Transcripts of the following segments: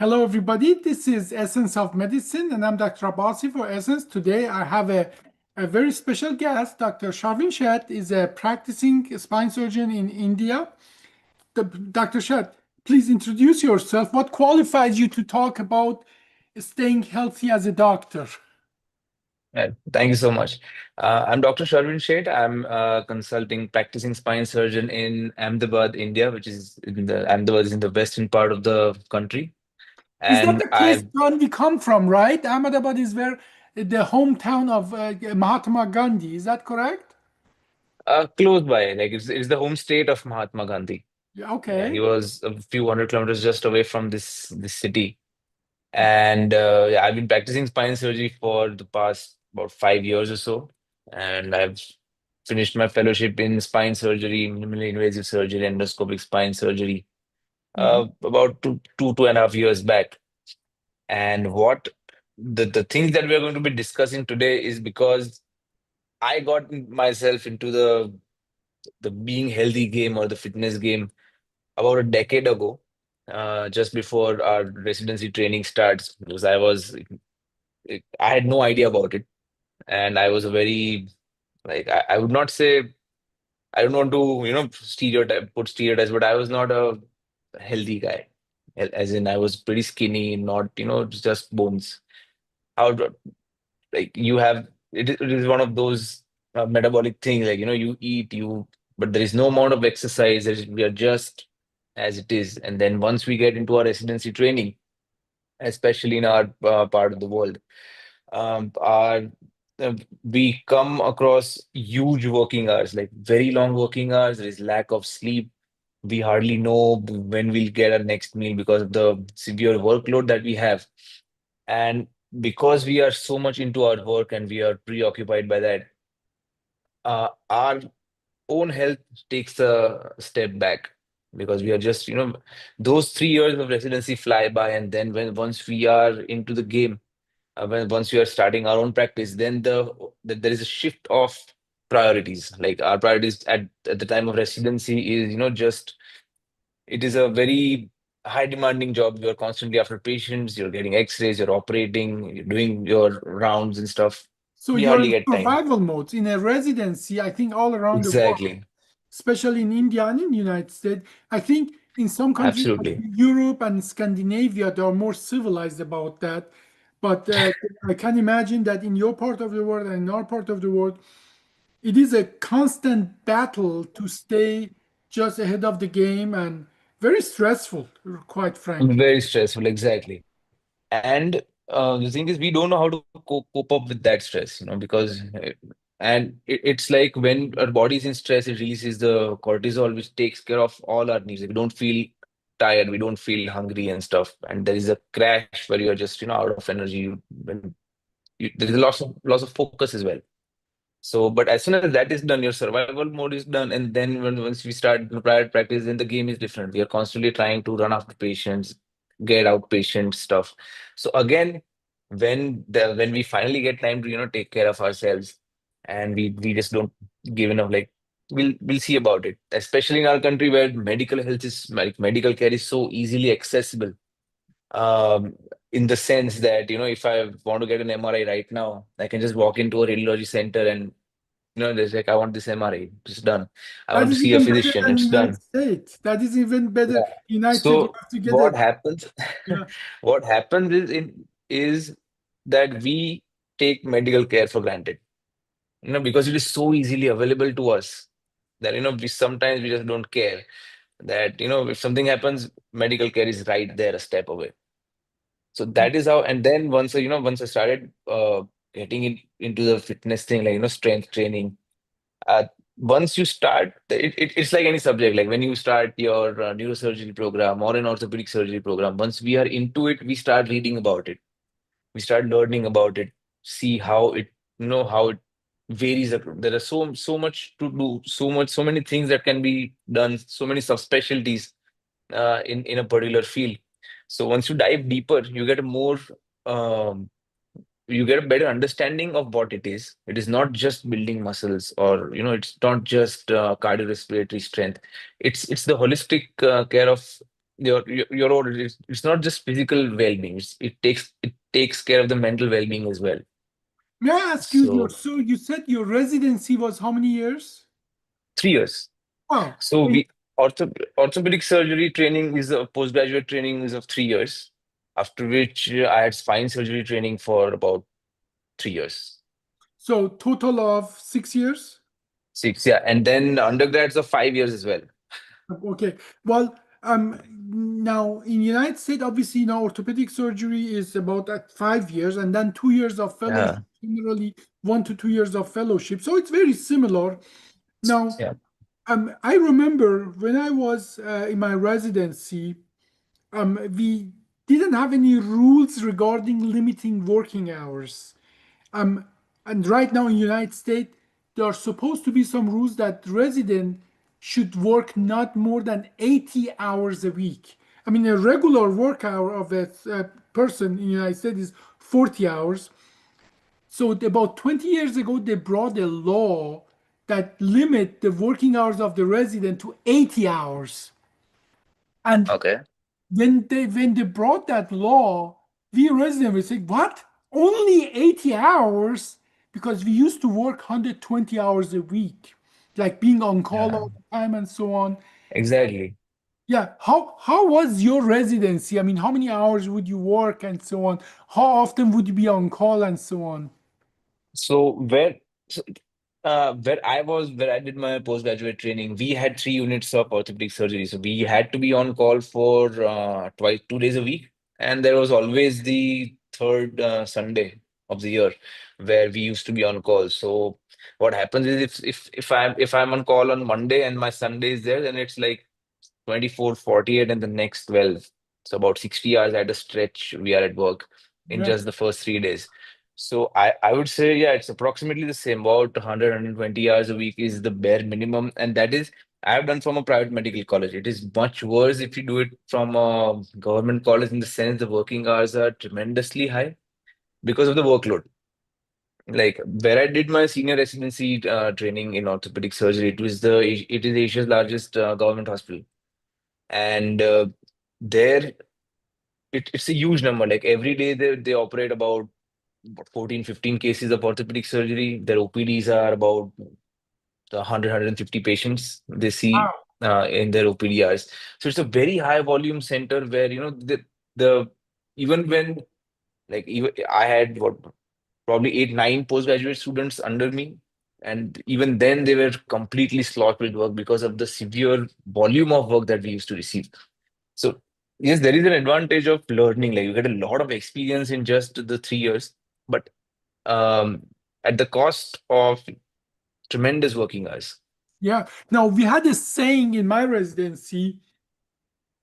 Hello, everybody. This is Essence of Medicine, and I'm Dr. Abbasi for Essence. Today, I have a very special guest. Dr. Sheth is a practicing spine surgeon in India. Dr. Sheth, please introduce yourself. What qualifies you to talk about staying healthy as a doctor? Thank you so much. I'm Dr. Sharvin Sheth. I'm a consulting practicing spine surgeon in Ahmedabad, India, which is in the Ahmedabad is in the western part of the country. Is that And the place I where we come from, right? Ahmedabad is where the hometown of Mahatma Gandhi. Is that correct? close by, like it's the home state of Mahatma Gandhi. Yeah, Yeah, he okay. was a few hundred kilometers just away from this city. And yeah, I've been practicing spine surgery for the past about 5 years or so. And I've finished my fellowship in spine surgery, minimally invasive surgery, endoscopic spine surgery about two and a half years back. And what the things that we are going to be discussing today is because I got myself into the being healthy game or the fitness game about a decade ago, just before our residency training starts, because I had no idea about it, and I was a very I would not say I don't want to put stereotypes, but I was not a healthy guy. As in, I was pretty skinny, not just bones. How do, like you have it is one of those metabolic things, like you eat, but there is no amount of exercise. We are just as it is, and then once we get into our residency training, especially in our part of the world, our we come across huge working hours, like very long working hours. There is lack of sleep. We hardly know when we'll get our next meal because of the severe workload that we have. And because we are so much into our work and we are preoccupied by that, our own health takes a step back, because we are just, those 3 years of residency fly by. And then once we are into the game, once we are starting our own practice, then there is a shift of priorities. Like our priorities at the time of residency is, just it is a very high demanding job. You're constantly after patients, you're getting x-rays, you're operating, you're doing your rounds and stuff. So We you're hardly in get time. survival mode in a residency, I think all around the world, Exactly. especially in India and in the United States. I think in some countries like Absolutely. Europe and Scandinavia, they are more civilized about that. But I can imagine that in your part of the world and in our part of the world, it is a constant battle to stay just ahead of the game and very stressful, quite frankly. Very stressful, exactly. And the thing is, we don't know how to cope up with that stress, because it's like when our body is in stress, it releases the cortisol, which takes care of all our needs. Like, we don't feel tired, we don't feel hungry and stuff, and there is a crash where you're just out of energy. There is a loss of focus as well. So, but as soon as that is done, your survival mode is done, and then once we start the private practice, then the game is different. We are constantly trying to run after patients, get out patient stuff. So again, when we finally get time to take care of ourselves, and we just don't give enough. Like, we'll see about it, especially in our country where medical health is like medical care is so easily accessible. Um, in the sense that if I want to get an MRI right now, I can just walk into a radiology center and there's like, I want this MRI, it's done. I That want to is see a even better physician, than it's United done. States. That is even better. Yeah. United States, you So have to get a what happens, yeah. what happens is that we take medical care for granted, because it is so easily available to us that we sometimes we just don't care that if something happens, medical care is right there, a step away. So that is how. And then once I started getting into the fitness thing, like strength training. Once you start, it's like any subject. Like when you start your neurosurgery program or an orthopedic surgery program, once we are into it, we start reading about it. We start learning about it, see how how it varies. There are so much to do, so many things that can be done, so many subspecialties in a particular field. So once you dive deeper, um, you get a better understanding of what it is. It is not just building muscles, or it's not just cardiorespiratory strength. It's the holistic care of your own. It's not just physical well-being. It takes care of the mental well-being as well. May I ask you, So so you said your residency was how many years? 3 years. Wow. So orthopedic surgery training is a postgraduate training is of 3 years. After which I had spine surgery training for about 3 years. So total of 6 years? Six, yeah, and then undergrads of 5 years as well. Okay. Well, now in United States, obviously, now orthopedic surgery is about at 5 years, and then 2 years of fellowship, Yeah, generally 1 to 2 years of fellowship. So it's very similar. Now, yeah. I remember when I was in my residency, we didn't have any rules regarding limiting working hours. Um, and right now in United States, there are supposed to be some rules that resident should work not more than 80 hours a week. I mean, a regular work hour of a person in the United States is 40 hours. So about 20 years ago, they brought a law that limit the working hours of the resident to 80 hours. And Okay. when they brought that law, we residents were saying, "What? Only 80 hours?" Because we used to work 120 hours a week, like being on call Yeah, all the time and so on. exactly. Yeah, how was your residency? I mean, how many hours would you work and so on? How often would you be on call and so on? So so, where I did my postgraduate training, we had 3 units of orthopedic surgery. So we had to be on call for twice, 2 days a week, and there was always the third Sunday of the year where we used to be on call. So what happens is if I'm on call on Monday and my Sunday is there, then it's like 24, 48, and the next 12. So about 60 hours at a stretch we are at work in Yeah. just the first 3 days. So I would say, yeah, it's approximately the same. About 100, 120 hours a week is the bare minimum. And that is, I've done from a private medical college. It is much worse if you do it from a government college in the sense the working hours are tremendously high because of the workload. Like where I did my senior residency training in orthopedic surgery, it is Asia's largest government hospital. And there it's a huge number. Like every day they operate about 14, 15 cases of orthopedic surgery. Their OPDs are about 100, patients they see Wow. in their OPDRs. So it's a very high volume center where, the even when like even I had what probably 8, 9 postgraduate students under me. And even then they were completely slogged with work because of the severe volume of work that we used to receive. So yes, there is an advantage of learning. Like you get a lot of experience in just the 3 years, but um, at the cost of tremendous working hours. Yeah. Now we had a saying in my residency: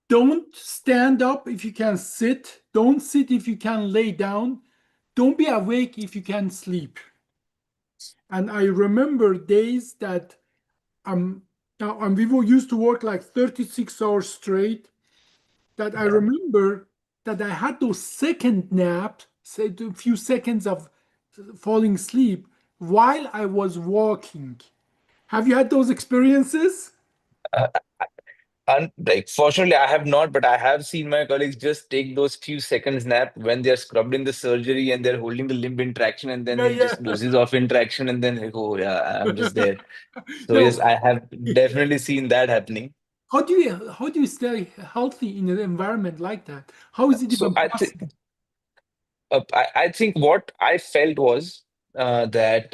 don't stand up if you can sit, don't sit if you can lay down, don't be awake if you can sleep. And I remember days that um and we were used to work like 36 hours straight, that I Yeah. remember that I had those second naps, say a few seconds of falling asleep while I was walking. Have you had those experiences? Uh, and like, fortunately, I have not, but I have seen my colleagues just take those few seconds nap when they're scrubbed in the surgery and they're holding the limb in traction, and then Yeah, he just yeah. loses off in traction, and then like, oh yeah, I'm just there. So No. yes, I have definitely seen that happening. How do you stay healthy in an environment like that? How is it So even possible? I think what I felt was that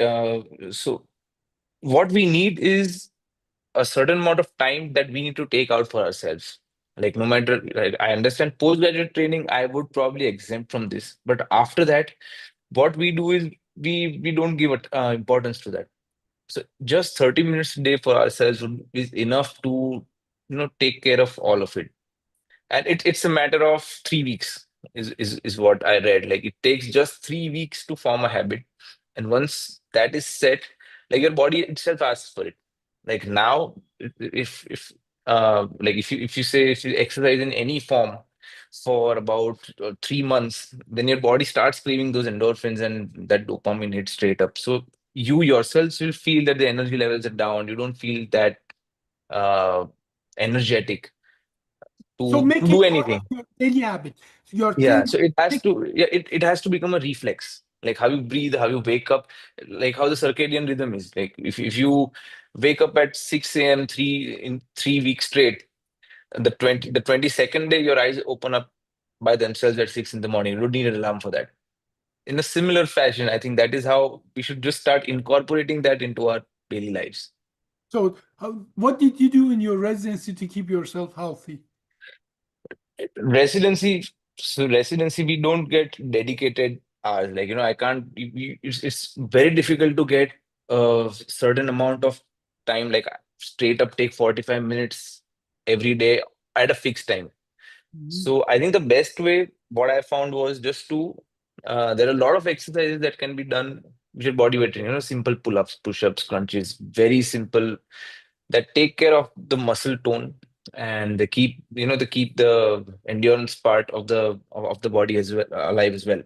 so what we need is a certain amount of time that we need to take out for ourselves. Like no matter, like, I understand postgraduate training, I would probably exempt from this. But after that, what we do is we don't give it, importance to that. So just 30 minutes a day for ourselves is enough to take care of all of it. And it's a matter of 3 weeks is what I read. Like it takes just 3 weeks to form a habit, and once that is set, like your body itself asks for it. Like now, if like if you exercise in any form for about 3 months, then your body starts craving those endorphins and that dopamine hits straight up. So you yourselves will feel that the energy levels are down. You don't feel that uh energetic So to make do it part of anything. your daily habit. Your Yeah, daily so it has to become a reflex. Like how you breathe, how you wake up, like how the circadian rhythm is. Like if you wake up at 6 a.m. 3 weeks straight, the 22nd day your eyes open up by themselves at 6 in the morning. You don't need an alarm for that. In a similar fashion, I think that is how we should just start incorporating that into our daily lives. So, what did you do in your residency to keep yourself healthy? Residency, so residency, we don't get dedicated hours. Like, I can't, it's very difficult to get a certain amount of time, like straight up take 45 minutes every day at a fixed time. Mhm. So I think the best way, what I found was just to, there are a lot of exercises that can be done with your body weight training, simple pull-ups, push-ups, crunches, very simple that take care of the muscle tone and they keep the endurance part of the body as well alive as well.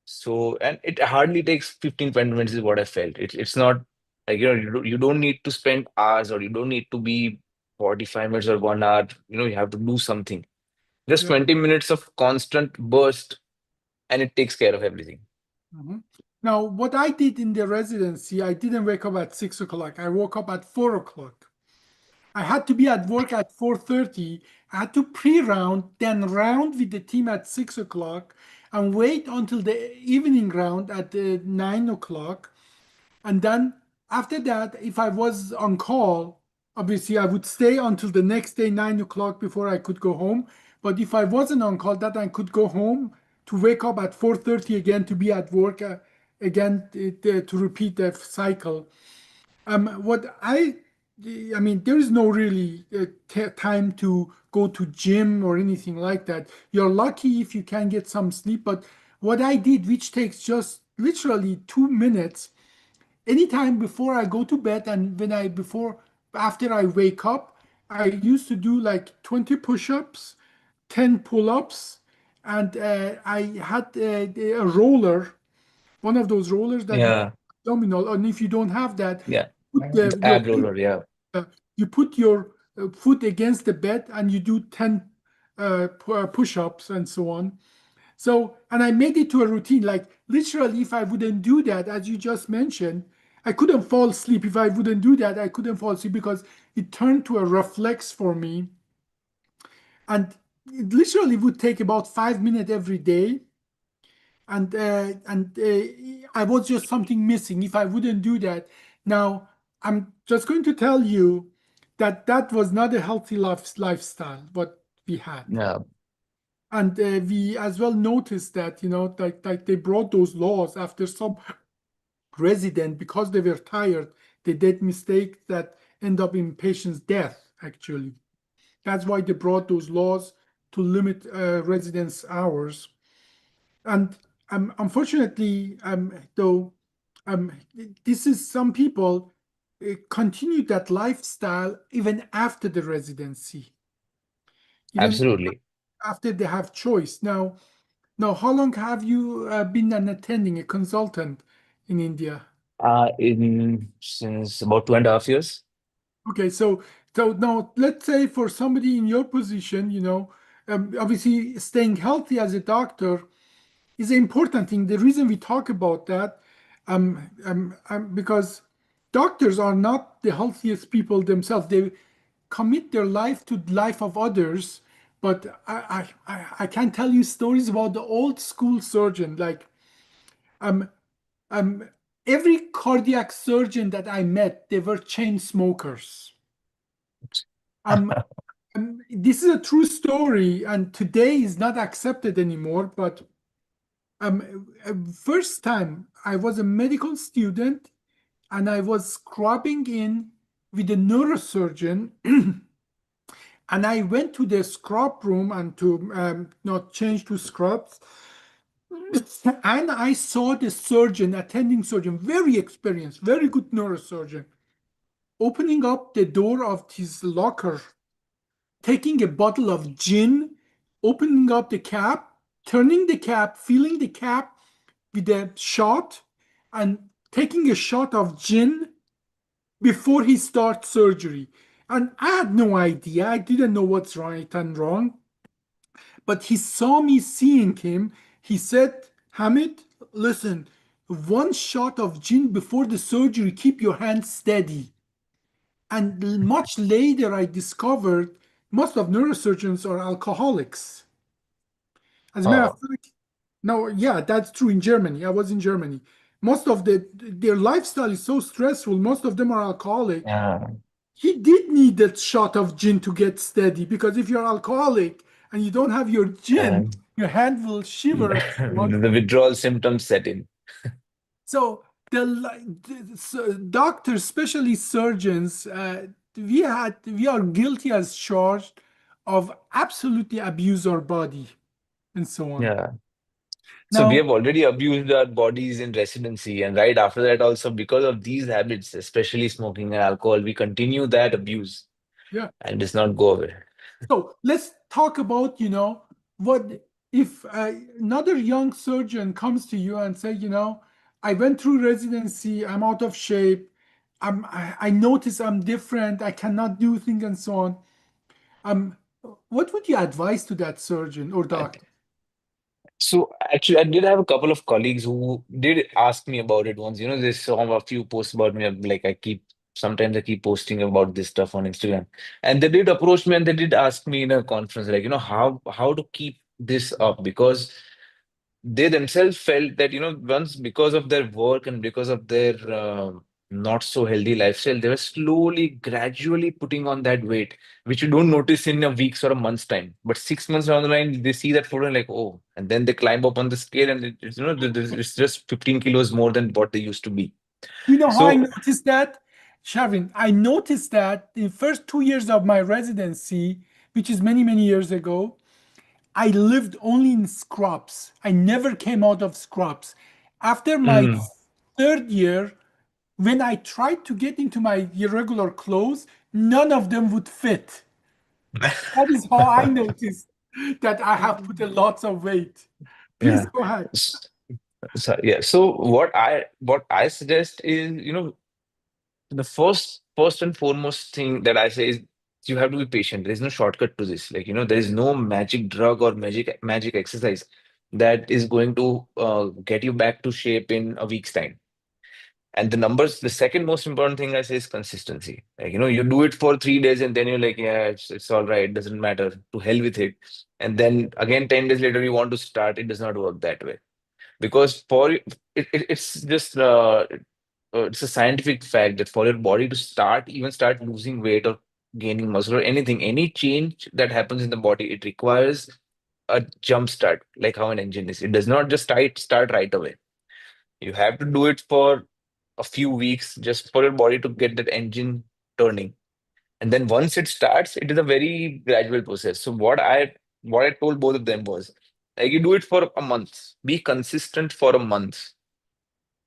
So, and it hardly takes 15-20 minutes is what I felt. It's not like you don't need to spend hours, or you don't need to be 45 minutes or 1 hour. You have to do something. Just Yeah. 20 minutes of constant burst, and it takes care of everything. Mhm. Now, what I did in the residency, I didn't wake up at 6 o'clock. I woke up at 4 o'clock. I had to be at work at 4:30. I had to pre-round, then round with the team at 6 o'clock, and wait until the evening round at 9 o'clock. And then after that, if I was on call, obviously I would stay until the next day, 9 o'clock, before I could go home. But if I wasn't on call, that I could go home to wake up at 4:30 again to be at work again to repeat the cycle. What I mean, there is no really time to go to gym or anything like that. You're lucky if you can get some sleep. But what I did, which takes just literally 2 minutes, anytime before I go to bed and after I wake up, I used to do like 20 push-ups, 10 pull-ups, and I had a roller, one of those rollers that you Yeah, abdominal. And if you don't have that, yeah. put The your ab roller, yeah. you put your foot against the bed and you do 10 push-ups and so on. So, and I made it to a routine. Like literally, if I wouldn't do that, as you just mentioned, I couldn't fall asleep. If I wouldn't do that, I couldn't fall asleep because it turned to a reflex for me. And it literally would take about 5 minutes every day. And I was just something missing if I wouldn't do that. Now, I'm just going to tell you that that was not a healthy lifestyle, what we had. Yeah, And we as well noticed that, like they brought those laws after some resident, because they were tired, they did mistakes that end up in patient's death, actually. That's why they brought those laws to limit residence hours. And unfortunately, though, um, this is some people continue that lifestyle even after the residency, even absolutely. after they have choice. Now, how long have you been an attending a consultant in India? In since about 2.5 years. Okay, so now let's say for somebody in your position, obviously staying healthy as a doctor is an important thing. The reason we talk about that, because doctors are not the healthiest people themselves. They commit their life to the life of others. But I can tell you stories about the old school surgeon. Like um, um, every cardiac surgeon that I met, they were chain smokers. Um, this is a true story, and today is not accepted anymore. But first time I was a medical student and I was scrubbing in with a neurosurgeon, and I went to the scrub room and to not change to scrubs, and I saw the surgeon, attending surgeon, very experienced, very good neurosurgeon, opening up the door of his locker, taking a bottle of gin, opening up the cap, turning the cap, filling the cap with a shot, and taking a shot of gin before he starts surgery. And I had no idea. I didn't know what's right and wrong. but he saw me seeing him. He said, Hamid, listen, one shot of gin before the surgery, keep your hand steady. And much later, I discovered most of neurosurgeons are alcoholics. As a matter of Oh, fact, no, yeah, that's true in Germany. I was in Germany. Most of their lifestyle is so stressful. Most of them are alcoholic. yeah. He did need that shot of gin to get steady because if you're alcoholic and you don't have your gin, And your hand will shiver and so on. the withdrawal symptoms set in. So doctors, especially surgeons, we are guilty as charged of absolutely abuse our body and so on. Yeah. So we Now, have already abused our bodies in residency, and right after that, also because of these habits, especially smoking and alcohol, we continue that abuse yeah. and does not go away. So let's talk about, what if another young surgeon comes to you and say, I went through residency, I'm out of shape, I notice I'm different, I cannot do things and so on. Um, what would you advise to that surgeon or doctor? So actually, I did have a couple of colleagues who did ask me about it once. They saw a few posts about me. Like sometimes I keep posting about this stuff on Instagram, and they did approach me and they did ask me in a conference, like, how to keep this up because they themselves felt that once because of their work and because of their not so healthy lifestyle they were slowly gradually putting on that weight which you don't notice in a week's or a month's time, but 6 months down the line they see that photo and like, oh, and then they climb up on the scale and it's just 15 kilos more than what they used to be. You know how I So noticed that? Shavin, I noticed that the first 2 years of my residency, which is many, many years ago, I lived only in scrubs. I never came out of scrubs. After my mm. third year, when I tried to get into my irregular clothes, none of them would fit. That is how I noticed that I have put a lot of weight. Please Yeah. go ahead. So, yeah. So what I suggest is, the first and foremost thing that I say is you have to be patient. There's no shortcut to this. Like, there is no magic drug or magic exercise that is going to get you back to shape in a week's time. And the numbers, the second most important thing I say is consistency. Like, you do it for 3 days and then you're like, yeah, it's all right, doesn't matter, to hell with it. And then again, 10 days later, you want to start. It does not work that way because it's just it's a scientific fact that for your body to even start losing weight or gaining muscle or anything, any change that happens in the body, it requires a jump start, like how an engine is. It does not just start right away. You have to do it for a few weeks just for your body to get that engine turning. And then once it starts, it is a very gradual process. So what I told both of them was, like, you do it for a month, be consistent for a month.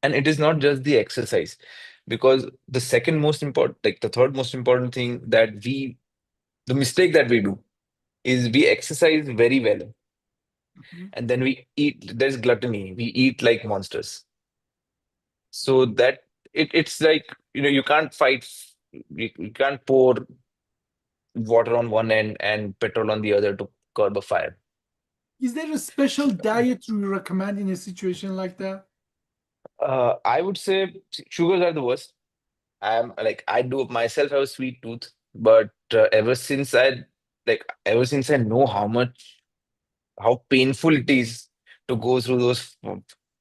And it is not just the exercise, because the second most important, like the third most important thing the mistake that we do is we exercise very well Mhm. and then we eat, there's gluttony, we eat like monsters. So that it's like, you can't fight, you can't pour water on one end and petrol on the other to curb a fire. Is there a special diet you recommend in a situation like that? I would say sugars are the worst. I do myself have a sweet tooth, but ever since I know how painful it is to go through those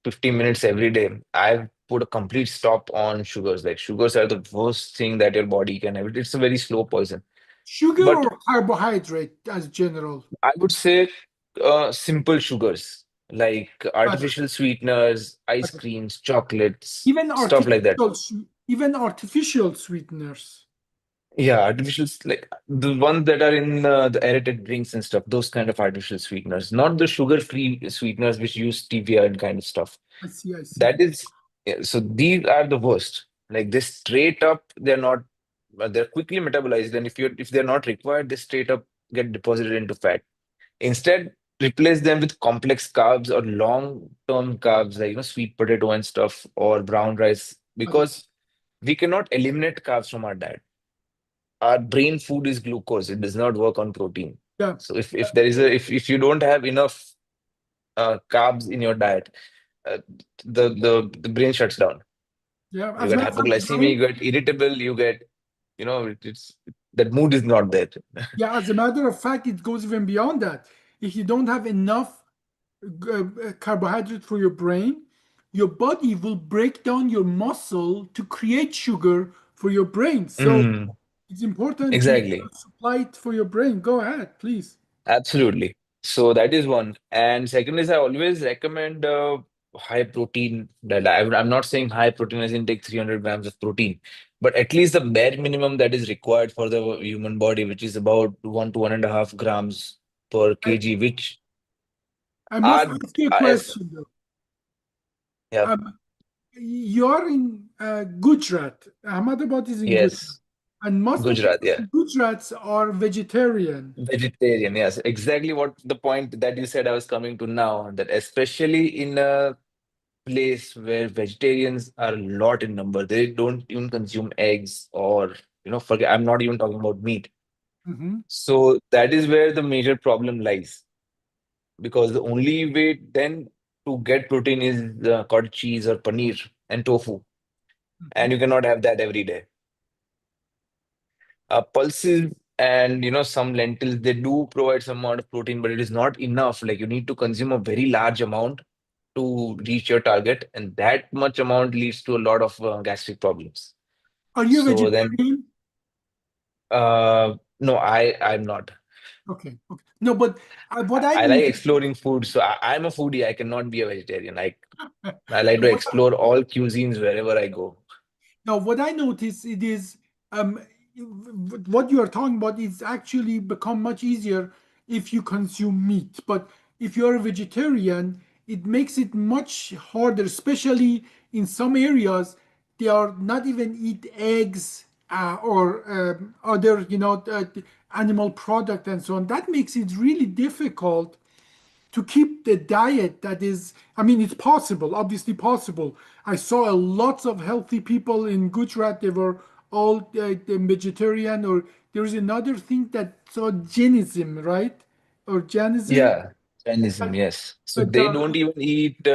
50 minutes every day, I've put a complete stop on sugars. Like, sugars are the worst thing that your body can have. It's a very slow poison. Sugar But or carbohydrate as general? I would say simple sugars like Got it. artificial sweeteners, ice Got it. creams, chocolates, Even stuff like that. artificial sweeteners. Yeah, like the ones that are in the aerated drinks and stuff, those kind of artificial sweeteners, not the sugar-free sweeteners which use stevia and kind of stuff. I see, I see. That is, yeah, so these are the worst. Like, they straight up, they're not, they're quickly metabolized, and if they're not required, they straight up get deposited into fat. Instead, replace them with complex carbs or long-term carbs like sweet potato and stuff or brown rice, Got it. because we cannot eliminate carbs from our diet. Our brain food is glucose. It does not work on protein. Yeah, So if there is a if you don't have enough carbs in your diet, uh, the brain shuts down. yeah. You As a get matter of fact, hypoglycemia, you get irritable, you get, it's that mood is not there. yeah, as a matter of fact, it goes even beyond that. If you don't have enough carbohydrate for your brain, your body will break down your muscle to create sugar for your brain. So Mm, it's important to exactly. supply it for your brain. Go ahead, please. Absolutely. So that is one. And second is I always recommend high protein diet. I'm not saying high protein as in take 300 grams of protein, but at least the bare minimum that is required for the human body, which is about 1 to 1.5 grams per I, kg, which I must are ask you a as question though. yeah, You're in Gujarat. Ahmedabad is in Gujarat. yes, And most of the Gujarat, people yeah. in Gujarat are vegetarian. Vegetarian, yes. Exactly what the point that you said I was coming to now, that especially in a place where vegetarians are a lot in number. They don't even consume eggs or, forget, I'm not even talking about meat. Mhm. So that is where the major problem lies. Because the only way then to get protein is called cheese or paneer and tofu. And Mhm. you cannot have that every day. Pulses and, some lentils, they do provide some amount of protein, but it is not enough. Like you need to consume a very large amount to reach your target, and that much amount leads to a lot of gastric problems. Are you a So then, vegetarian? no, I'm not. Okay, okay. No, but what I I like noticed, exploring food, so I'm a foodie. I cannot be a vegetarian. I like no, to explore all cuisines wherever I go. now what I notice it is um what you are talking about is actually become much easier if you consume meat. But if you're a vegetarian, it makes it much harder, especially in some areas they are not even eat eggs or other animal product and so on. That makes it really difficult to keep the diet that is, I mean, it's possible, obviously possible. I saw a lots of healthy people in Gujarat. They were all vegetarian. Or there's another thing that so Jainism, right? Or Jainism. Yeah, Jainism, yes. So But they don't even eat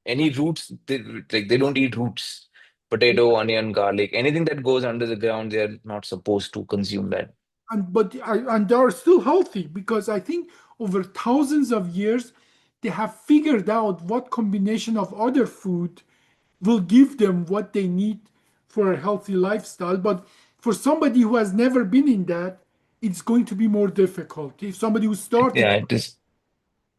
any roots. They don't eat roots, potato, onion, garlic, anything that goes under the ground. They're not supposed to consume that. and they are still healthy because I think over thousands of years they have figured out what combination of other food will give them what they need for a healthy lifestyle. But for somebody who has never been in that, it's going to be more difficult. If somebody who started Yeah, it is.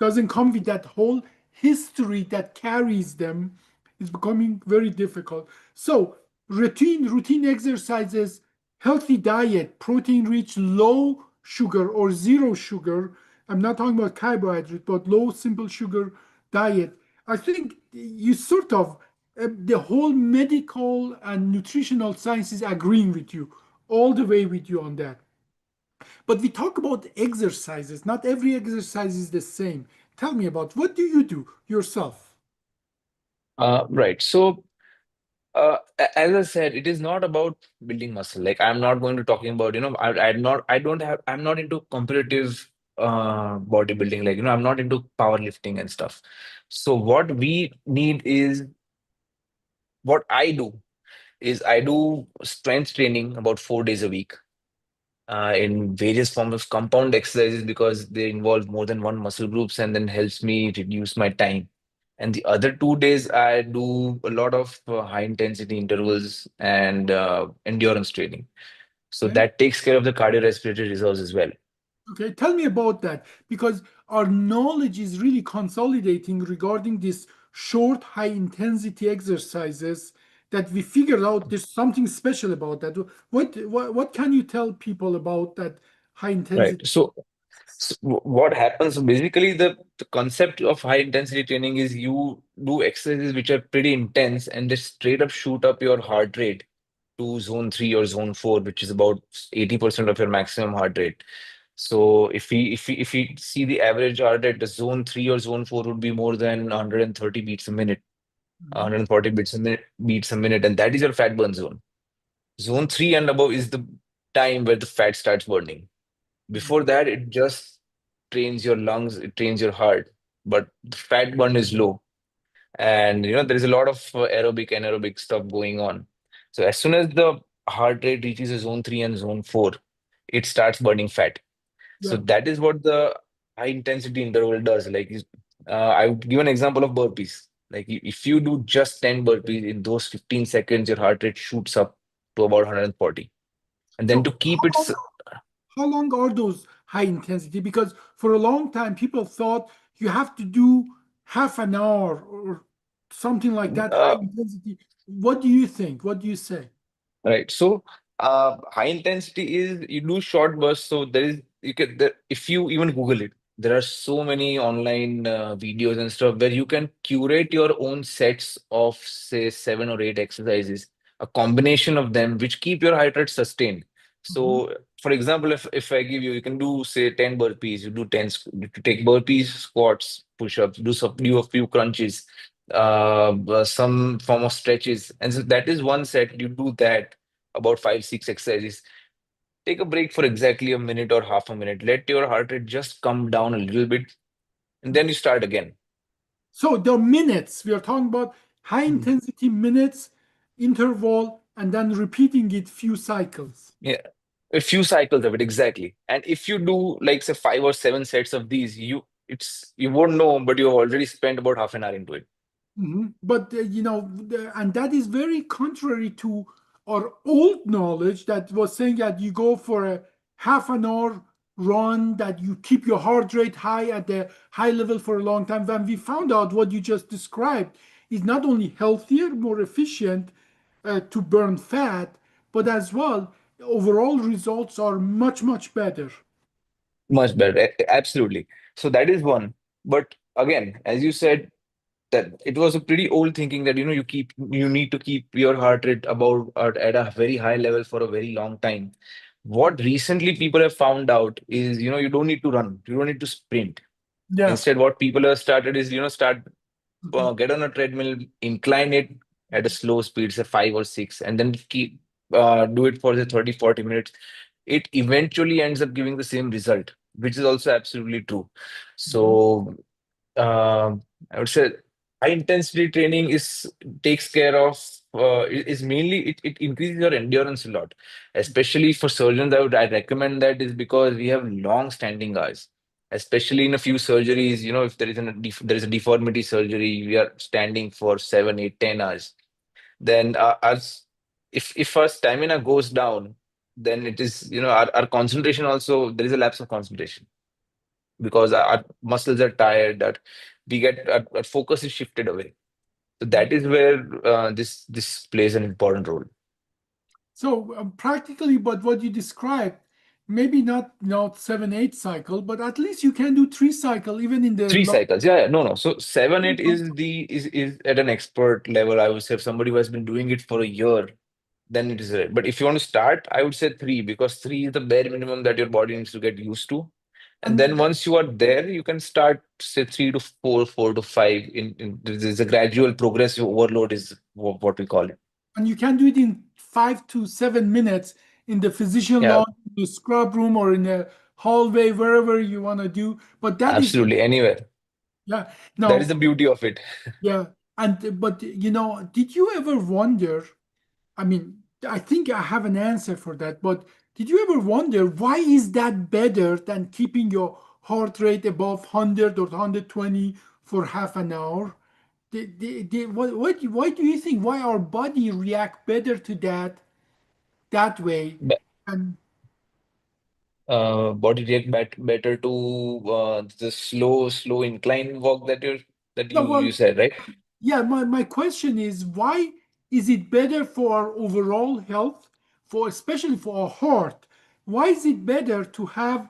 doesn't come with that whole history that carries them, it's becoming very difficult. So routine exercises, healthy diet, protein rich, low sugar or zero sugar. I'm not talking about carbohydrate, but low simple sugar diet. I think you sort of the whole medical and nutritional science is agreeing with you all the way with you on that. But we talk about exercises. Not every exercise is the same. Tell me about what do you do yourself? Right. So, as I said, it is not about building muscle. Like I'm not going to talking about, I'm not into competitive bodybuilding. Like, I'm not into powerlifting and stuff. So what we need is what I do is I do strength training about 4 days a week in various forms of compound exercises because they involve more than one muscle groups and then helps me reduce my time. And the other 2 days, I do a lot of high intensity intervals and endurance training. So Okay. that takes care of the cardiorespiratory reserves as well. Okay, tell me about that because our knowledge is really consolidating regarding this short, high intensity exercises that we figured out there's something special about that. What can you tell people about that high Right. intensity? So what happens? So basically, the concept of high intensity training is you do exercises which are pretty intense and they straight up shoot up your heart rate to zone 3 or zone 4, which is about 80% of your maximum heart rate. So if we see the average heart rate, the zone 3 or zone 4 would be more than 130 beats a minute, Mhm. 140 beats a minute, and that is your fat burn zone. Zone 3 and above is the time where the fat starts burning. Before that, it just trains your lungs, it trains your heart, but the fat burn is low. And there is a lot of aerobic, anaerobic stuff going on. So as soon as the heart rate reaches a zone 3 and zone 4, it starts burning fat. So Yeah. that is what the high intensity interval does. I would give an example of burpees. Like if you do just 10 burpees in those 15 seconds, your heart rate shoots up to about 140. And then to So keep it, how long are those high intensity? Because for a long time, people thought you have to do half an hour or something like that, high uh, intensity. What do you think? What do you say? right. So, high intensity is you do short bursts. So there is you can there, if you even Google it, there are so many online videos and stuff where you can curate your own sets of say 7 or 8 exercises, a combination of them which keep your heart rate sustained. Mhm. So, for example, if I give you, you can do say 10 burpees. You do 10, you take burpees, squats, push-ups, do a few crunches, some form of stretches, and so that is one set. You do that about 5, 6 exercises. Take a break for exactly a minute or half a minute. Let your heart rate just come down a little bit, and then you start again. So the minutes, we are talking about high Mhm. intensity minutes, interval, and then repeating it few cycles. Yeah, a few cycles of it exactly. And if you do like say 5 or 7 sets of these, you won't know, but you've already spent about half an hour into it. But and that is very contrary to our old knowledge that was saying that you go for a half an hour run, that you keep your heart rate high at the high level for a long time. When we found out what you just described is not only healthier, more efficient to burn fat, but as well, overall results are much, much better. Much better, absolutely. So that is one. But again, as you said, that it was a pretty old thinking that you need to keep your heart rate about at a very high level for a very long time. What recently people have found out is you don't need to run, you don't need to sprint. Yeah. Instead, what people have started is start Mhm. get on a treadmill, incline it at a slow speed, say 5 or 6, and then keep do it for the 30, 40 minutes. It eventually ends up giving the same result, which is also absolutely true. Mhm. So I would say high intensity training is takes care of is mainly it increases your endurance a lot, especially for surgeons. I recommend that is because we have long standing hours, especially in a few surgeries. If there is a deformity surgery, we are standing for 7, 8, 10 hours. Then as if our stamina goes down, then it is our concentration also, there is a lapse of concentration because our muscles are tired, that we get our focus is shifted away. So that is where this plays an important role. So practically, but what you described, maybe not 7 8 cycle, but at least you can do 3 cycle even in the Three long. cycles, yeah, yeah, no, no. So 7, 8 is at an expert level. I would say if somebody who has been doing it for a year, then it is right. But if you want to start, I would say three, because three is the bare minimum that your body needs to get used to. And then And once you are there, you can start say 3 to 4, 4 to 5. There's a gradual progressive overload is what we call it. and you can do it in 5 to 7 minutes in the physician Yeah, lounge, in the scrub room, or in the hallway, wherever you want to do. But that is, absolutely. Anywhere. yeah. That is the Now, beauty of it. yeah. And but did you ever wonder? I mean, I think I have an answer for that, but did you ever wonder why is that better than keeping your heart rate above 100 or 120 for half an hour? Why do you think why our body react better to that way? But, And body react better to the slow incline walk that no, you well, said, right? yeah, my question is why is it better for our overall health, for especially for our heart? Why is it better to have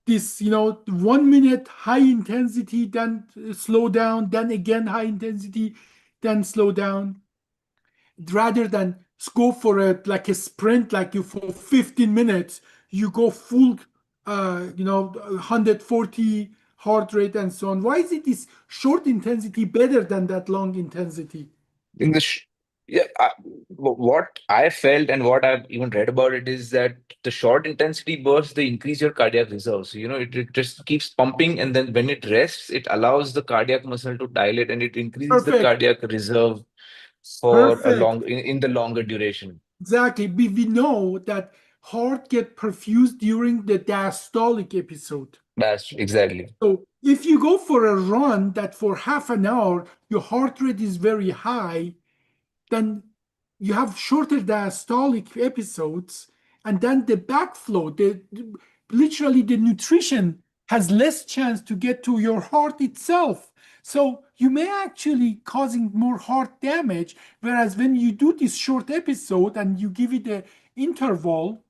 this 1 minute high intensity, then slow down, then again high intensity, then slow down, rather than go for a like a sprint, like you for 15 minutes you go full 140 heart rate and so on. Why is it this short intensity better than that long intensity? Yeah, what I felt and what I've even read about it is that the short intensity bursts, they increase your cardiac reserve. So, it just keeps pumping, and then when it rests, it allows the cardiac muscle to dilate and it increases the Perfect. cardiac reserve for a Perfect. in the longer duration. Exactly. We know that heart get perfused during the diastolic episode. That's exactly. So if you go for a run that for half an hour, your heart rate is very high, then you have shorter diastolic episodes, and then the backflow, literally the nutrition has less chance to get to your heart itself. So you may actually causing more heart damage. Whereas when you do this short episode and you give it a interval,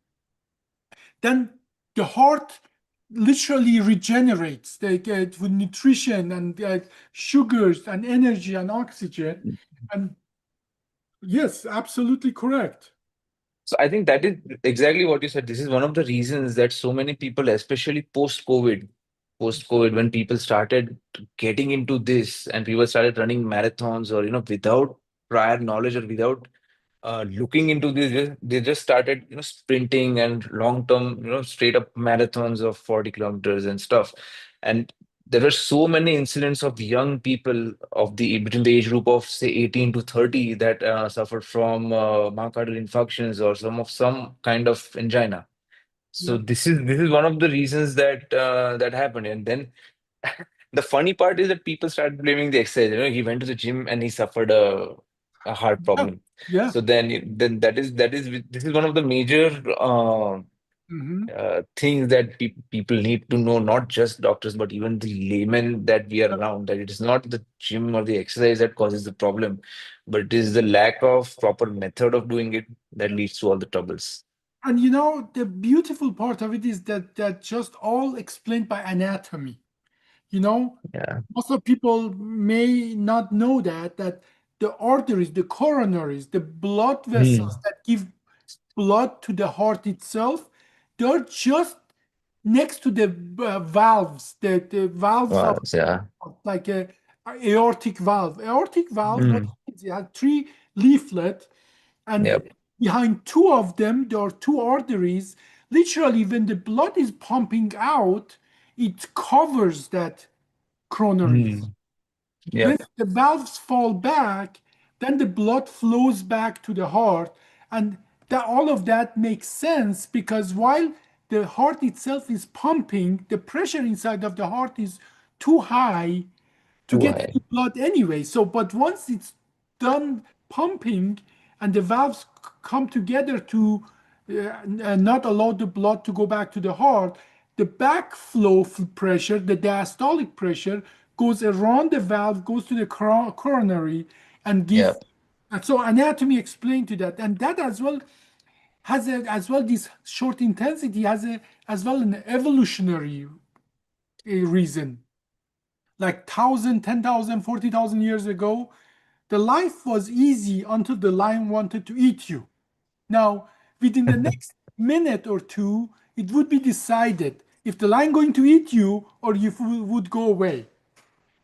then the heart literally regenerates. They get with nutrition and sugars and energy and oxygen. And yes, absolutely correct. So I think that is exactly what you said. This is one of the reasons that so many people, especially post-COVID, when people started getting into this and people started running marathons or, without prior knowledge or without looking into this, they just started, sprinting and long-term, straight up marathons of 40 kilometers and stuff. And there were so many incidents of young people of the between the age group of say 18 to 30 that suffered from myocardial infarctions or some kind of angina. So Yeah. this is one of the reasons that happened. And then the funny part is that people started blaming the exercise. He went to the gym and he suffered a heart Yeah. problem. Yeah. So then that is this is one of the major Hmm. things that people need to know, not just doctors, but even the laymen that we are around, that it is not the gym or the exercise that causes the problem, but it is the lack of proper method of doing it that leads to all the troubles. And the beautiful part of it is that just all explained by anatomy. You know, Yeah. Most of people may not know that the arteries, the coronaries, the blood vessels Hmm. that give blood to the heart itself, they're just next to the valves, the valves of Wow. Yeah. like a aortic valve. Aortic valve, what Hmm. it is, it has three leaflet, and Yep. behind two of them, there are two arteries. Literally, when the blood is pumping out, it covers that coronaries. Hmm. When Yep. the valves fall back, then the blood flows back to the heart, and that all of that makes sense because while the heart itself is pumping, the pressure inside of the heart is too high to Too get high. any blood anyway. So, but once it's done pumping and the valves come together to not allow the blood to go back to the heart, the backflow pressure, the diastolic pressure, goes around the valve, goes to the coronary, and give. Yep. And so anatomy explained to that, and that as well has as well this short intensity has as well an evolutionary reason like 1,000, 10,000, 40,000 years ago, the life was easy until the lion wanted to eat you. Now, within the next minute or two, it would be decided if the lion going to eat you or you would go away.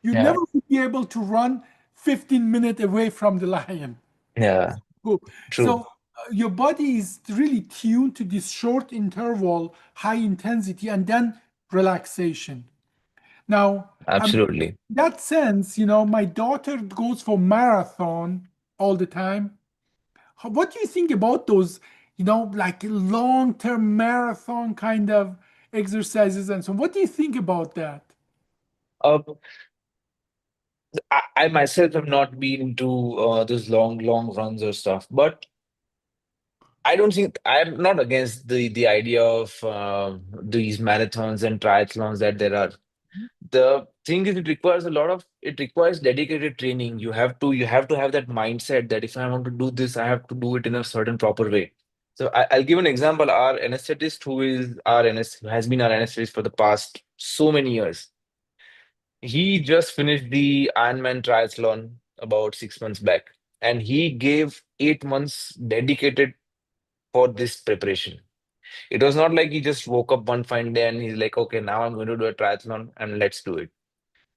You Yeah. never would be able to run 15 minutes away from the lion. Yeah. Cool. True. So your body is really tuned to this short interval, high intensity, and then relaxation. Now, Absolutely. in that sense, my daughter goes for marathon all the time. What do you think about those, like long-term marathon kind of exercises and so on? What do you think about that? Uh, I myself have not been into those long runs or stuff, but I don't think I'm not against the idea of these marathons and triathlons that there are. The thing is, it requires dedicated training. You have to have that mindset that if I want to do this, I have to do it in a certain proper way. So I'll give an example. Our anesthetist, who has been our anesthetist for the past so many years, he just finished the Ironman triathlon about 6 months back, and he gave 8 months dedicated for this preparation. It was not like he just woke up one fine day and he's like, okay, now I'm going to do a triathlon and let's do it.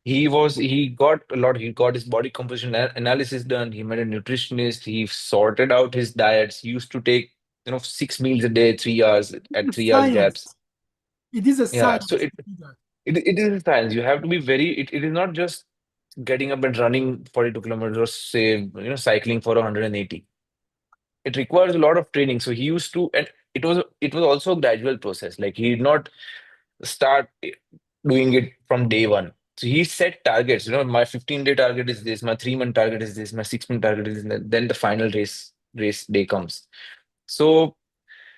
he got a lot. He got his body composition analysis done. He met a nutritionist. He sorted out his diets. He used to take, 6 meals a day, 3 hours at It's 3 hours gaps. science. It is a Yeah. So science to do that. it is a science. You have to be it is not just getting up and running 42 kilometers or say, cycling for 180. It requires a lot of training. So he used to, and it was also a gradual process. Like he did not start doing it from day one. So he set targets. My 15-day target is this, my 3-month target is this, my 6-month target is this, then the final race day comes. So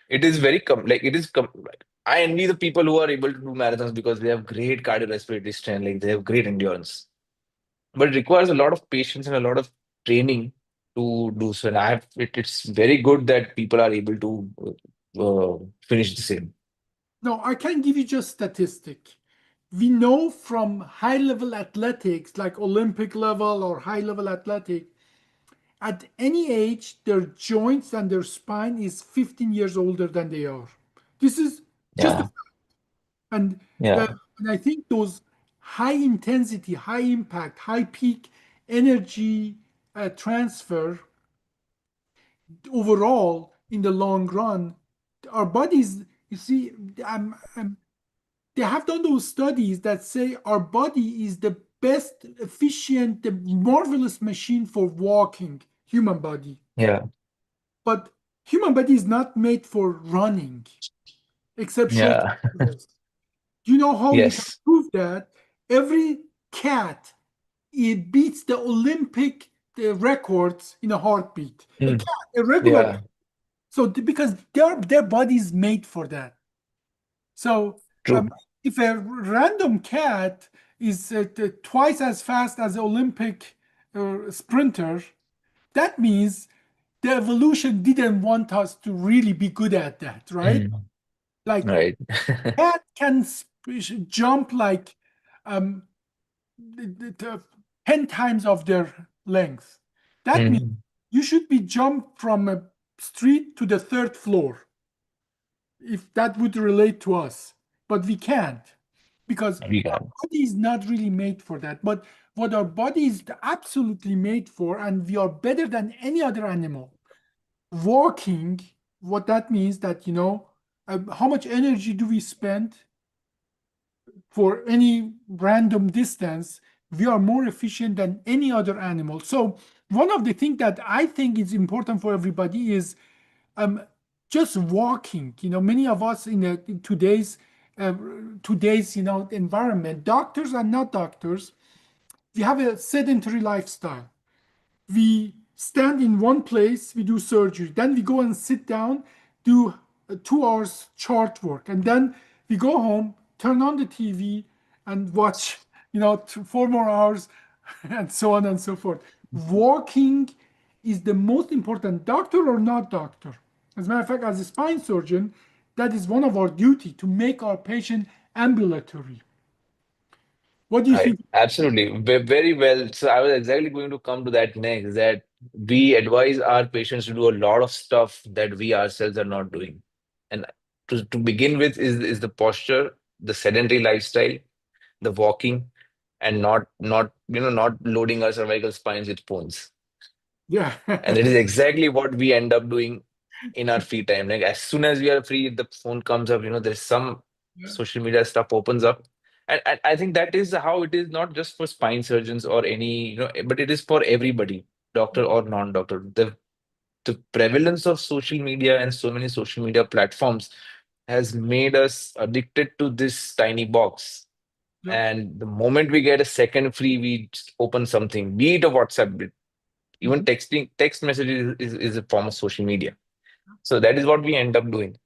it is very like it is like, I envy the people who are able to do marathons because they have great cardiorespiratory strength, like they have great endurance. But it requires a lot of patience and a lot of training to do so. And it's very good that people are able to finish the same. No, I can give you just statistic. We know from high level athletics, like Olympic level or high level athletic, at any age, their joints and their spine is 15 years older than they are. This is just Yeah, and uh, yeah, and I think those high intensity, high impact, high peak energy transfer overall in the long run, our bodies. You see, they have done those studies that say our body is the best, efficient, the marvelous machine for walking. Human body, yeah, but human body is not made for running, except short yeah. intervals. Do you know how you can Yes. prove that? Every cat, it beats the Olympic records in a heartbeat. A Mm, cat, a regular cat. yeah, So because their body is made for that. So true. if a random cat is twice as fast as an Olympic sprinter, that means the evolution didn't want us to really be good at that, right? Mm, Like right. cat can jump like um, 10 times of their length. That means Mm, you should be jumped from a street to the third floor if that would relate to us. But we can't because we our can. body is not really made for that. But what our body is absolutely made for, and we are better than any other animal. Walking, what that means that, how much energy do we spend for any random distance, we are more efficient than any other animal. So one of the things that I think is important for everybody is um, just walking. Many of us in uh, today's environment, doctors and not doctors, we have a sedentary lifestyle. We stand in one place, we do surgery, then we go and sit down, do 2 hours chart work, and then we go home, turn on the TV, and watch 4 more hours, and so on and so forth. Walking is the most important, doctor or not doctor. As a matter of fact, as a spine surgeon, that is one of our duty to make our patient ambulatory. What do you Right. think? Absolutely. Very well. So I was exactly going to come to that next, that we advise our patients to do a lot of stuff that we ourselves are not doing. And to begin with is the posture, the sedentary lifestyle, the walking, and not loading our cervical spines with phones. Yeah. And it is exactly what we end up doing in our free time. Like as soon as we are free, the phone comes up, there's some social media stuff opens up. And I think that is how it is, not just for spine surgeons or any, but it is for everybody, doctor or non-doctor. The prevalence of social media and so many social media platforms has made us addicted to this tiny box. Yep. And the moment we get a second free, we just open something, be it a WhatsApp, even Mhm. text messages is a form of social media. So that is what we end up doing.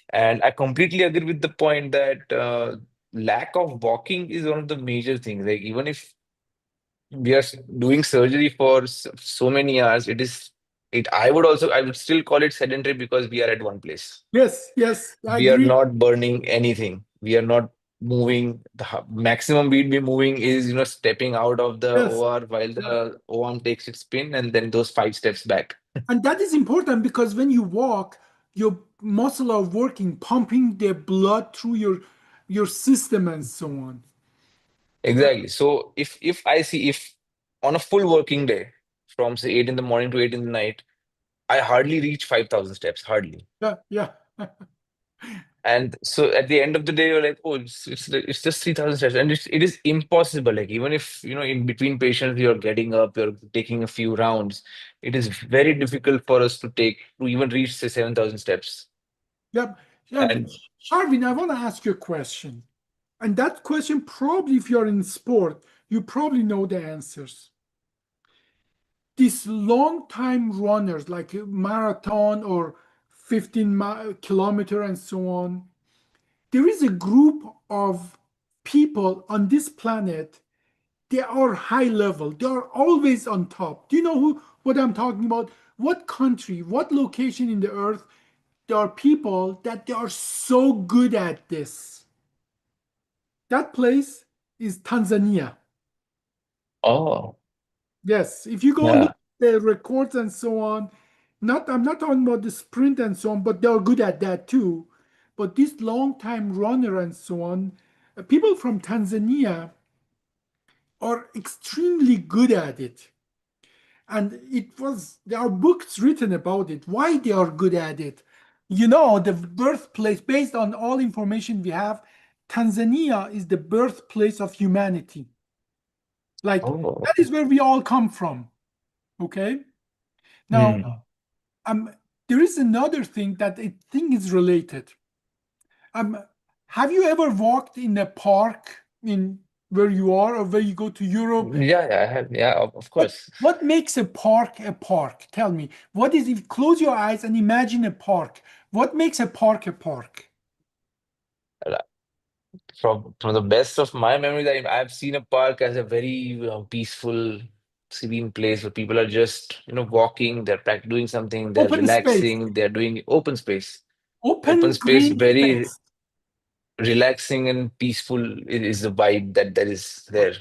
And I completely agree with the point that lack of walking is one of the major things. Like even if we are doing surgery for so many hours, I would still call it sedentary because we are at one place. Yes, yes, I We are agree. not burning anything. We are not moving. The maximum we'd be moving is, stepping out of the Yes. OR while the O-arm takes its spin and then those 5 steps back. And that is important because when you walk, your muscle are working, pumping the blood through your system and so on. Exactly. So if I see if on a full working day from say 8 in the morning to 8 in the night, I hardly reach 5,000 steps, hardly. Yeah, yeah. And so at the end of the day, you're like, oh, it's just 3,000 steps, and it is impossible. Like even if in between patients you're getting up, you're taking a few rounds, it is very difficult for us to even reach say 7,000 steps. Yep. Yeah. And Sharvin, I want to ask you a question. And that question, probably if you're in sport, you probably know the answers. These long time runners, like a marathon or 15 kilometer and so on, there is a group of people on this planet. They are high level. They are always on top. Do you know what I'm talking about? What country, what location in the earth, there are people that they are so good at this. That place is Tanzania. oh, Yes, if you go look yeah. at the records and so on, not I'm not talking about the sprint and so on, but they're good at that too. But this long time runner and so on, people from Tanzania are extremely good at it. And there are books written about it, why they are good at it. The birthplace, based on all information we have, Tanzania is the birthplace of humanity. Like, Oh. that is where we all come from. Okay. Now, Hmm. um, there is another thing that I think is related. Um, have you ever walked in a park in where you are or where you go to Europe? Yeah, yeah, I have. Yeah, of What course. what makes a park a park? Tell me. What is if close your eyes and imagine a park? What makes a park a park? From the best of my memories, I've seen a park as a very peaceful, serene place where people are just walking, they're doing something, they're Open space. relaxing, they're doing open space. Open Open space, green very space. relaxing and peaceful is the vibe that is there.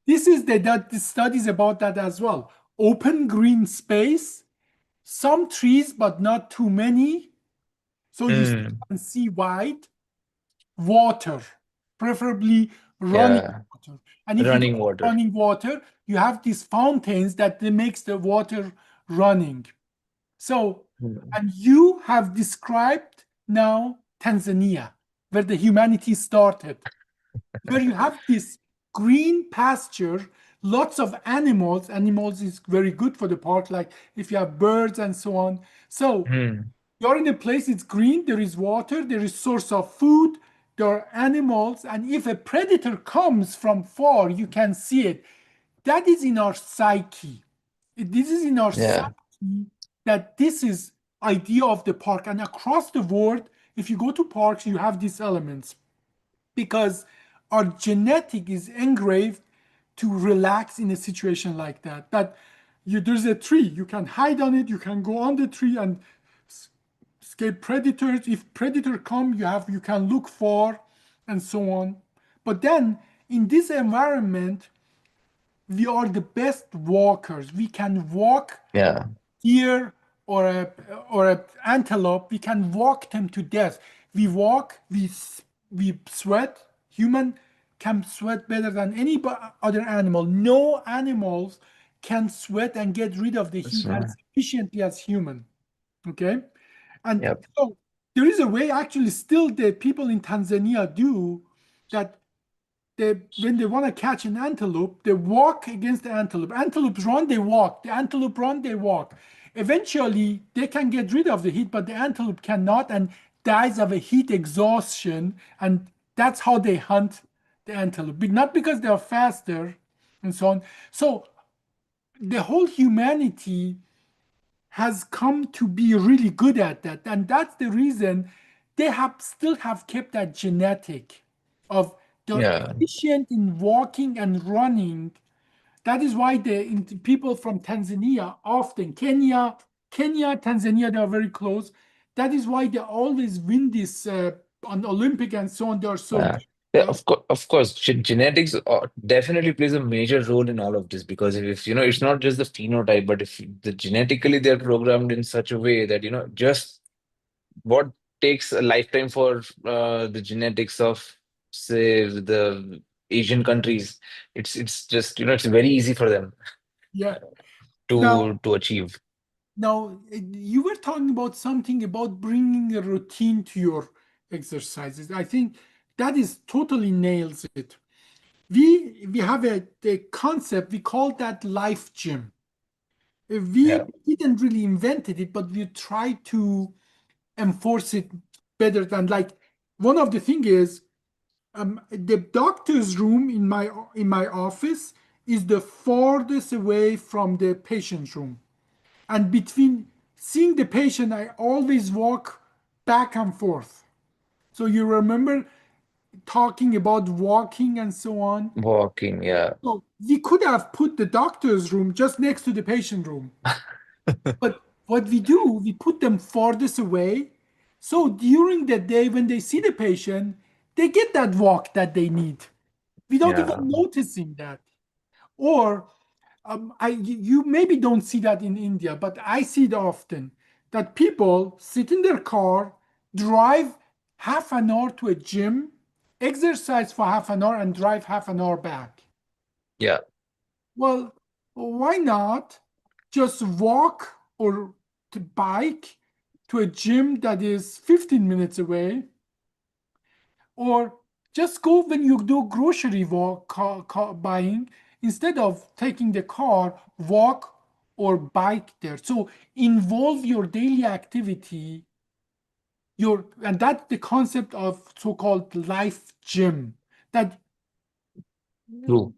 This is the studies about that as well. Open green space, some trees, but not too many. So you still Mm, can see wide water, preferably running yeah, water. And if you don't running have water. running water, you have these fountains that they makes the water running. So, Mm, and you have described now Tanzania, where the humanity started, where you have this green pasture, lots of animals. Animals is very good for the park, like if you have birds and so on. So mm, you're in a place, it's green, there is water, there is source of food, there are animals, and if a predator comes from far, you can see it. That is in our psyche. This is in our yeah, psyche, that this is idea of the park. And across the world, if you go to parks, you have these elements because our genetic is engraved to relax in a situation like that. That there's a tree, you can hide on it, you can go on the tree and escape predators. If predator come, you can look for and so on. But then in this environment, we are the best walkers. We can walk yeah. deer or a antelope. We can walk them to death. We walk. We sweat. Human can sweat better than any other animal. No animals can sweat and get rid of the That's heat right. as efficiently as human. Okay, and Yep. so there is a way. Actually, still the people in Tanzania do that, when they want to catch an antelope, they walk against the antelope. Antelopes run, they walk. The antelope run, they walk. Eventually, they can get rid of the heat, but the antelope cannot and dies of a heat exhaustion. And that's how they hunt the antelope. Not because they are faster and so on. So the whole humanity has come to be really good at that. And that's the reason they have still have kept that genetic of they're Yeah. efficient in walking and running. That is why people from Tanzania, often Kenya, Tanzania, they are very close. That is why they always win this on Olympic and so on. They are so Yeah. good. Yeah, Yeah. of course, genetics definitely plays a major role in all of this because if it's not just the phenotype, but if genetically they're programmed in such a way that just what takes a lifetime for the genetics of say the Asian countries, it's just, it's very easy for them Yeah. Now, to achieve. you were talking about something about bringing a routine to your exercises. I think that is totally nails it. We have a concept, we call that life gym. We Yeah, didn't really invented it, but we try to enforce it better than, like, one of the thing is, the doctor's room in my office is the farthest away from the patient's room. And between seeing the patient, I always walk back and forth. So you remember talking about walking and so on. walking, yeah. So we could have put the doctor's room just next to the patient room. But what we do, we put them farthest away. So during the day when they see the patient, they get that walk that they need without even Yeah, noticing that. Or you maybe don't see that in India, but I see it often that people sit in their car, drive half an hour to a gym, exercise for half an hour, and drive half an hour back. yeah, Well, why not just walk or to bike to a gym that is 15 minutes away, or just go when you do grocery buying, instead of taking the car, walk or bike there. So involve your daily activity, your and that's the concept of so-called life gym, that true.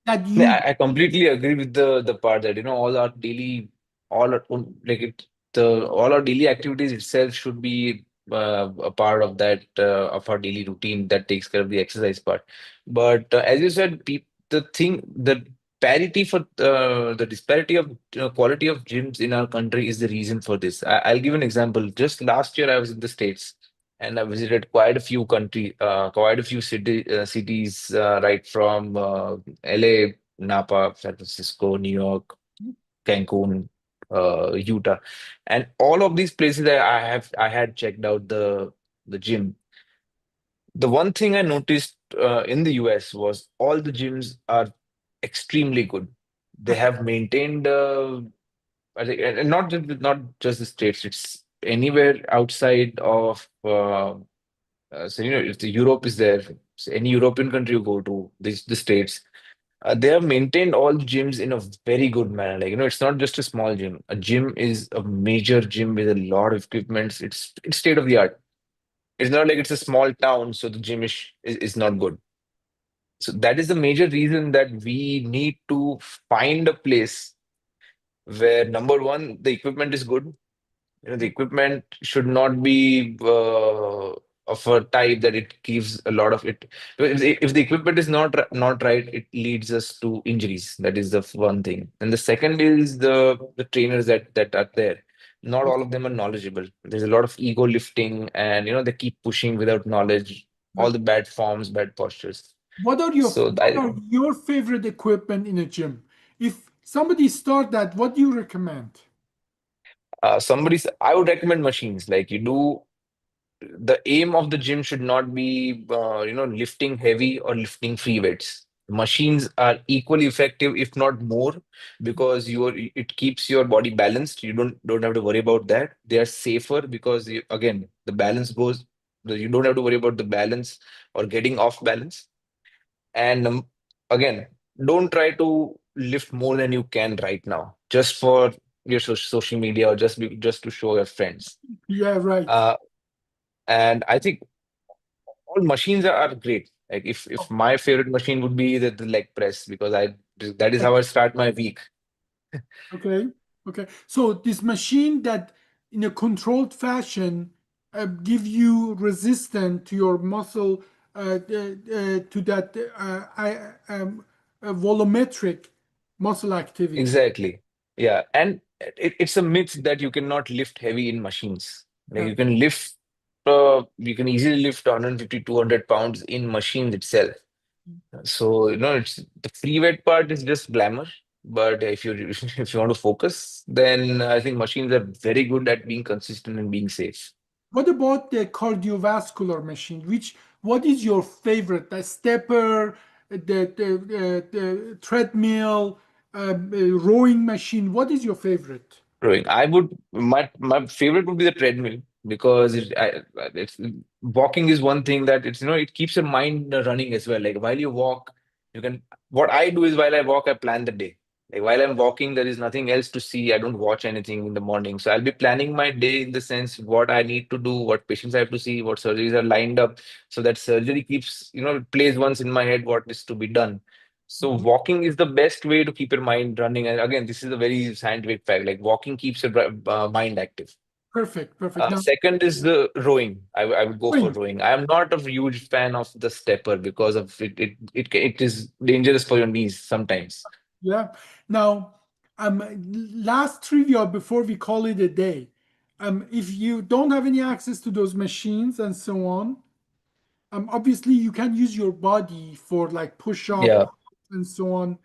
that Yeah, you I completely agree with the part that, all our daily, all our, like it the all our daily activities itself should be a part of that, of our daily routine that takes care of the exercise part. But as you said, the parity for the disparity of quality of gyms in our country is the reason for this. I'll give an example. Just last year, I was in the States and I visited quite a few cities, right from LA, Napa, San Francisco, New York, Cancun, Utah, and all of these places I had checked out the gym. The one thing I noticed in the US was all the gyms are extremely good. They have maintained, I think, and not just the states. It's anywhere outside of. So, if the Europe is there, so any European country you go to, the states, they have maintained all the gyms in a very good manner. Like, it's not just a small gym. A gym is a major gym with a lot of equipments. It's state of the art. It's not like it's a small town, so the gym is not good. So that is the major reason that we need to find a place where, number one, the equipment is good. The equipment should not be of a type that it gives a lot of it. If the equipment is not right, it leads us to injuries. That is the one thing. And the second is the trainers that are there. Not all of them are knowledgeable. There's a lot of ego lifting, and they keep pushing without knowledge. All the bad forms, bad postures. So what are your favorite equipment in a gym? If somebody start that, what do you recommend? I would recommend machines. Like, the aim of the gym should not be lifting heavy or lifting free weights. Machines are equally effective, if not more, because it keeps your body balanced. You don't have to worry about that. They are safer because, again, the balance you don't have to worry about the balance or getting off balance. And again, don't try to lift more than you can right now, just for your social media, or just to show your friends. Yeah, right. Uh, and I think all machines are great. Like, if my favorite machine would be the leg press, because I that is how I start my week. Okay. Okay. So this machine that in a controlled fashion give you resistance to your muscle, to that volumetric muscle activity. Exactly. Yeah. And it's a myth that you cannot lift heavy in machines. Like, Uh, you can easily lift 150, 200 pounds in machines itself. So, it's the free weight part is just glamour. But if you if you want to focus, then I think machines are very good at being consistent and being safe. what about the cardiovascular machine? What is your favorite? The stepper, the treadmill, rowing machine? What is your favorite? Rowing. I would my favorite would be the treadmill because it's walking is one thing that it's it keeps your mind running as well. Like while you walk, you can. What I do is while I walk, I plan the day. Like while I'm walking, there is nothing else to see. I don't watch anything in the morning, so I'll be planning my day in the sense what I need to do, what patients I have to see, what surgeries are lined up, so that surgery keeps it plays once in my head what is to be done. So Mhm. walking is the best way to keep your mind running. And again, this is a very scientific fact. Like walking keeps your mind active. Perfect, perfect. Now, Second is the rowing. I would go for rowing. rowing. I am not a huge fan of the stepper because of it is dangerous for your knees sometimes. Yeah. Now, last trivia before we call it a day. If you don't have any access to those machines and so on, obviously you can use your body for like push up Yeah. and so on.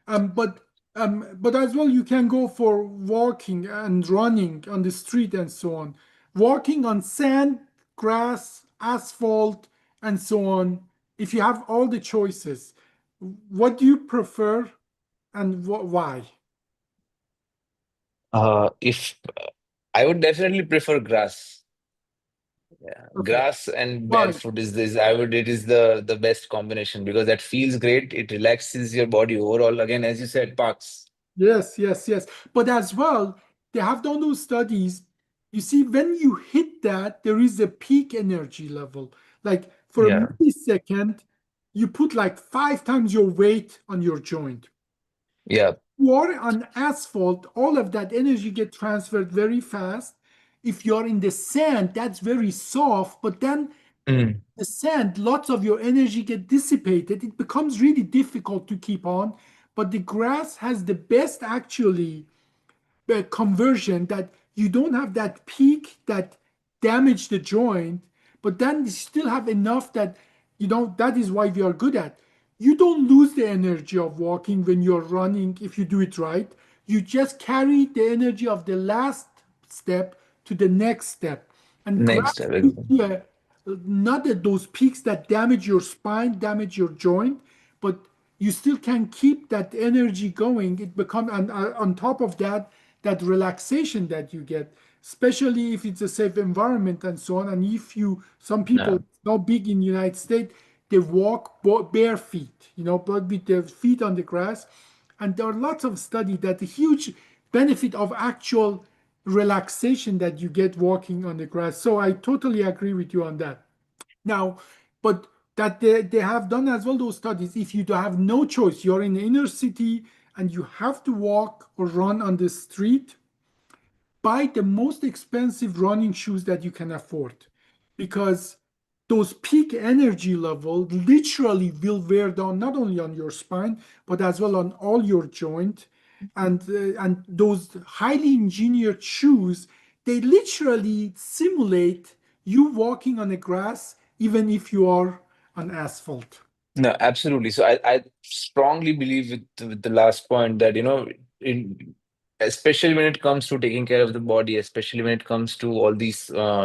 But as well you can go for walking and running on the street and so on. Walking on sand, grass, asphalt, and so on. If you have all the choices, what do you prefer and why? If I would definitely prefer grass. Yeah, Perfect. grass and Why? barefoot is this. I would. It is the best combination because that feels great. It relaxes your body overall. Again, as you said, parks. Yes, yes, yes. But as well, they have done those studies. You see, when you hit that, there is a peak energy level. Like for a Yeah. millisecond, you put like 5 times your weight on your joint. Yeah. You are on asphalt, all of that energy get transferred very fast. If you're in the sand, that's very soft, but then Mm. the sand, lots of your energy get dissipated. It becomes really difficult to keep on. But the grass has the best actually conversion that you don't have that peak that damage the joint, but then you still have enough that that is why we are good at. You don't lose the energy of walking when you're running if you do it right. You just carry the energy of the last step to the next step. And Next. grass gives you not that those peaks that damage your spine, damage your joint, but you still can keep that energy going. It becomes on top of that, that relaxation that you get, especially if it's a safe environment and so on. And if you, some people, Yeah. not big in the United States, they walk bare feet, but with their feet on the grass. And there are lots of studies that the huge benefit of actual relaxation that you get walking on the grass. So I totally agree with you on that. Now, but that they have done as well those studies. If you have no choice, you're in the inner city and you have to walk or run on the street, buy the most expensive running shoes that you can afford because those peak energy level literally will wear down not only on your spine but as well on all your joint and those highly engineered shoes, they literally simulate you walking on the grass even if you are on asphalt. No, absolutely. So I strongly believe with the last point that, in, especially when it comes to taking care of the body, especially when it comes to all these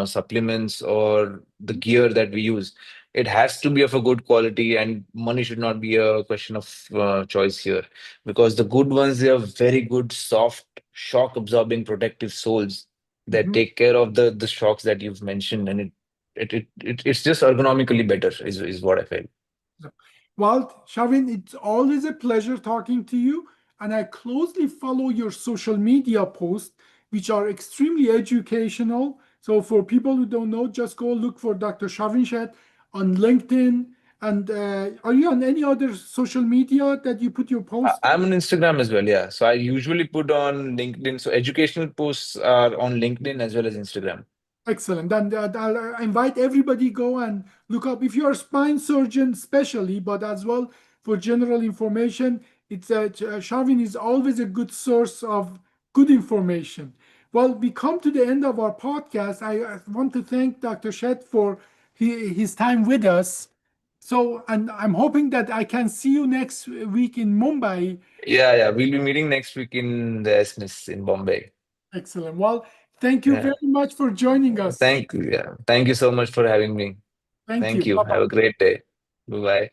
supplements or the gear that we use, it has to be of a good quality and money should not be a question of choice here. Because the good ones, they are very good, soft, shock absorbing protective soles that Mhm. take care of the shocks that you've mentioned, and it's just ergonomically better is what I feel. Well, Shavin, it's always a pleasure talking to you, and I closely follow your social media posts, which are extremely educational. So, for people who don't know, just go look for Dr. Shavin Shet on LinkedIn. And are you on any other social media that you put your posts? I'm on Instagram as well, yeah. So I usually put on LinkedIn. So educational posts are on LinkedIn as well as Instagram. Excellent. And I'll invite everybody go and look up if you're a spine surgeon, especially, but as well for general information. It's Shavin is always a good source of good information. Well, we come to the end of our podcast. I want to thank Dr. Shet for his time with us. So, and I'm hoping that I can see you next week in Mumbai. Yeah, yeah. We'll be meeting next week in the SNIS in Bombay. Excellent. Well, thank you Yeah. very much for joining us. Thank you. Yeah. Thank you so much for having me. Thank you. Thank you. Bye Have a bye. great day. Bye bye.